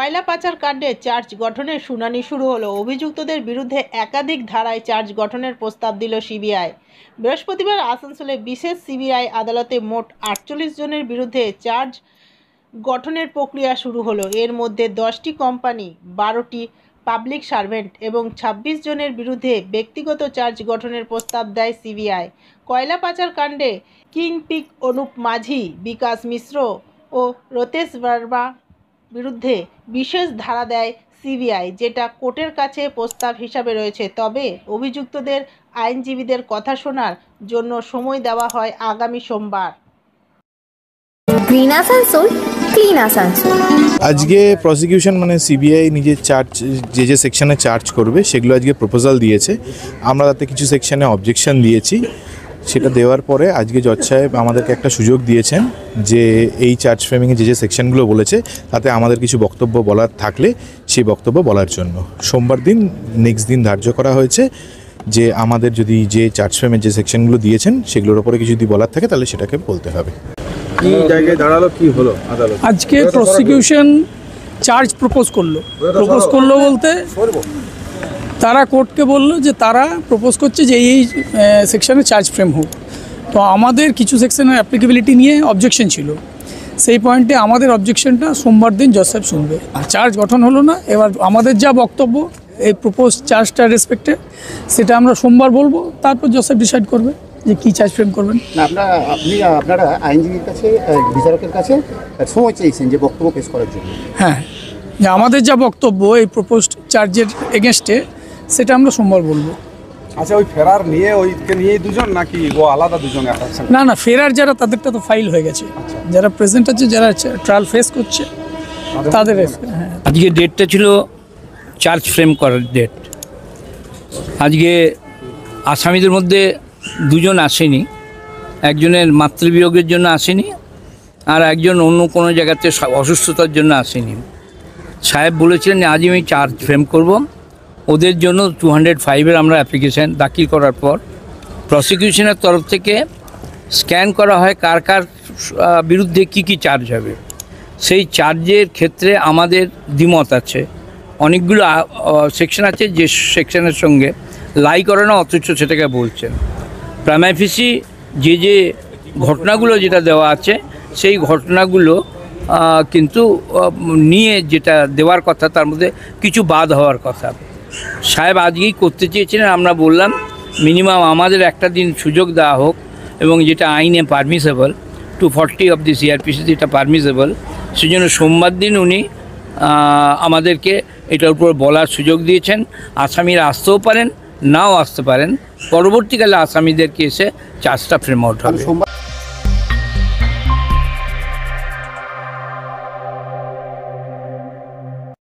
কয়লা পাচার কাণ্ডে চার্জ গঠনের শুনানি শুরু হলো। অভিযুক্তদের বিরুদ্ধে একাধিক ধারায় চার্জ গঠনের প্রস্তাব দিল সিবিআই। বৃহস্পতিবার আসানসোলে বিশেষ সিবিআই আদালতে মোট 48 জনের বিরুদ্ধে চার্জ গঠনের প্রক্রিয়া শুরু হলো। এর মধ্যে 10টি কোম্পানি, 12টি পাবলিক সার্ভেন্ট এবং 26 জনের বিরুদ্ধে ব্যক্তিগত চার্জ গঠনের প্রস্তাব দেয় সিবিআই। কয়লা পাচার কাণ্ডে কিংপিক অনুপ মাঝি, বিকাশ মিশ্র ও রতেশ বর্মা বিরুদ্ধে বিশেষ ধারা দেয় সিবিআই, যেটা কোর্টের কাছে প্রস্তাব হিসাবে রয়েছে। তবে অভিযুক্তদের আইনজীবীদের কথা শোনার জন্য সময় দেওয়া হয় আগামী সোমবার। Green Asansol, clean Asansol. আজকে প্রসিকিউশন মানে সিবিআই নিজের চার্জ যে সেকশনে চার্জ করবে সেগুলো আজকে প্রপোজাল দিয়েছে। আমরা তাতে কিছু সেকশনে অবজেকশন দিয়েছি। সেটা দেওয়ার পরে আজকে জজ সাহেব আমাদেরকে একটা সুযোগ দিয়েছেন যে এই চার্জ ফ্রেমিংয়ে যে সেকশনগুলো বলেছে তাতে আমাদের কিছু বক্তব্য বলার থাকলে সেই বক্তব্য বলার জন্য সোমবার দিন নেক্সট দিন ধার্য করা হয়েছে যে আমাদের যদি যে চার্জ ফ্রেমের যে সেকশনগুলো দিয়েছেন সেগুলোর উপরে কিছু যদি বলার থাকে তাহলে সেটাকে বলতে হবে। কি জায়গায় দাঁড়ালো, কি হলো আদালত? আজকে প্রসিকিউশন চার্জ প্রপোজ করলো বলতে তারা কোর্টকে বললো যে তারা প্রপোজ করছে যে এই সেকশনে চার্জ ফ্রেম হোক। তো আমাদের কিছু সেকশনের অ্যাপ্লিকেবিলিটি নিয়ে অবজেকশন ছিল, সেই পয়েন্টে আমাদের অবজেকশনটা সোমবার দিন জজ সাহেব শুনবে। আর চার্জ গঠন হলো না। এবার আমাদের যা বক্তব্য এই প্রপোজ চার্জটা রেসপেক্টে সেটা আমরা সোমবার বলবো, তারপর জজ সাহেব ডিসাইড করবে যে কী চার্জ ফ্রেম করবেন। আপনারা আইনজীবীর কাছে, বিচারকের কাছে সময় চেয়েছেন যে বক্তব্য পেশ করার জন্য। হ্যাঁ, যে আমাদের যা বক্তব্য এই প্রপোজড চার্জের এগেনস্টে সেটা আমরা সোমবার বলবো। আচ্ছা, ওই ফেরার নিয়ে ওইকে নিয়েই দুজন নাকি ও আলাদা দুজন? না, ফেরার যারা তাদেরটা তো ফাইল হয়ে গেছে। যারা প্রেজেন্ট আছে, যারা ট্রায়াল ফেস করছে তাদের। হ্যাঁ, আজকে ডেটটা ছিল চার্জ ফ্রেম করার ডেট। আজকে আসামিদের মধ্যে দুজন আসেনি, একজনের মাতৃবিয়োগের জন্য আসেনি আর একজন অন্য কোনো জায়গাতে অসুস্থতার জন্য আসেনি। সাহেব বলেছিলেন আজই আমি চার্জ ফ্রেম করব। ওদের জন্য 205-এর আমরা অ্যাপ্লিকেশান দাখিল করার পর প্রসিকিউশনের তরফ থেকে স্ক্যান করা হয় কার কার বিরুদ্ধে কি চার্জ হবে। সেই চার্জের ক্ষেত্রে আমাদের দ্বিমত আছে। অনেকগুলো সেকশন আছে যে সেকশনের সঙ্গে লাই করে না, অথচ সেটাকে বলছেন। প্রাইমাফেসি যে ঘটনাগুলো যেটা দেওয়া আছে সেই ঘটনাগুলো কিন্তু নিয়ে যেটা দেওয়ার কথা তার মধ্যে কিছু বাদ হওয়ার কথা। সাহেব আজকেই করতে চেয়েছিলেন, আমরা বললাম মিনিমাম আমাদের একটা দিন সুযোগ দেওয়া হোক এবং যেটা আইনে পারমিসেবল 240 অফ দি সিআরপিসি যেটা পারমিসেবল, সেজন্য সোমবার দিন উনি আমাদেরকে এটার উপর বলার সুযোগ দিয়েছেন। আসামিরা আসতেও পারেন, নাও আসতে পারেন। পরবর্তীকালে আসামিদেরকে এসে চার্জটা ফ্রেম আউট হবে।